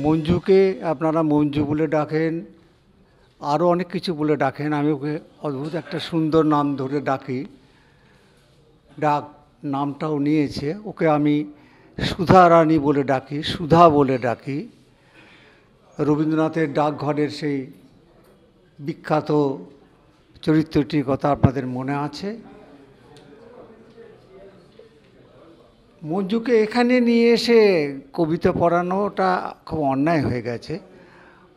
মঞ্জুকে আপনারা মঞ্জু বলে ডাকেন, আরও অনেক কিছু বলে ডাকেন। আমি ওকে অদ্ভুত একটা সুন্দর নাম ধরে ডাকি, নামটাও নিয়েছে। ওকে আমি সুধা রানী বলে ডাকি, সুধা বলে ডাকি। রবীন্দ্রনাথের ডাকঘরের সেই বিখ্যাত চরিত্রটির কথা আপনাদের মনে আছে। মঞ্জুকে এখানে নিয়ে এসে কবিতা পড়ানোটা খুব অন্যায় হয়ে গেছে।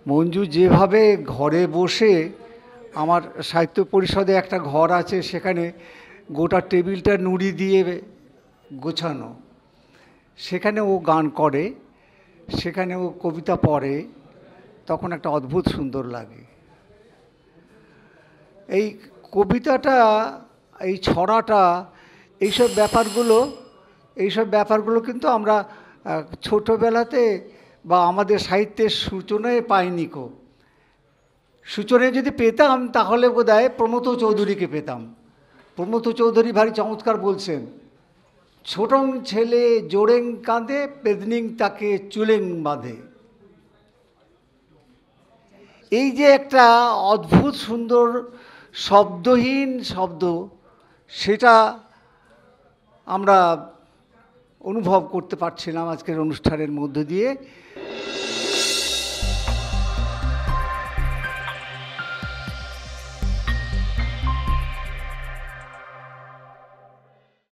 মঞ্জু যেভাবে ঘরে বসে, আমার সাহিত্য পরিষদে একটা ঘর আছে, সেখানে গোটা টেবিলটা নুড়ি দিয়ে গোছানো, সেখানে ও গান করে, সেখানে ও কবিতা পড়ে, তখন একটা অদ্ভুত সুন্দর লাগে। এই কবিতাটা, এই ছড়াটা, এইসব ব্যাপারগুলো কিন্তু আমরা ছোটোবেলাতে বা আমাদের সাহিত্যের সূচনায় পাইনি কো। সূচনায় যদি পেতাম তাহলে বোধহয় প্রমথ চৌধুরীকে পেতাম। প্রমথ চৌধুরী ভারী চমৎকার বলছেন, ছোটং ছেলে জোড়েং কাঁদে, পেদনিং তাকে চুলেং বাঁধে। এই যে একটা অদ্ভুত সুন্দর শব্দহীন শব্দ, সেটা আমরা অনুভব করতে পারছিলাম আজকের অনুষ্ঠানের মধ্য দিয়ে।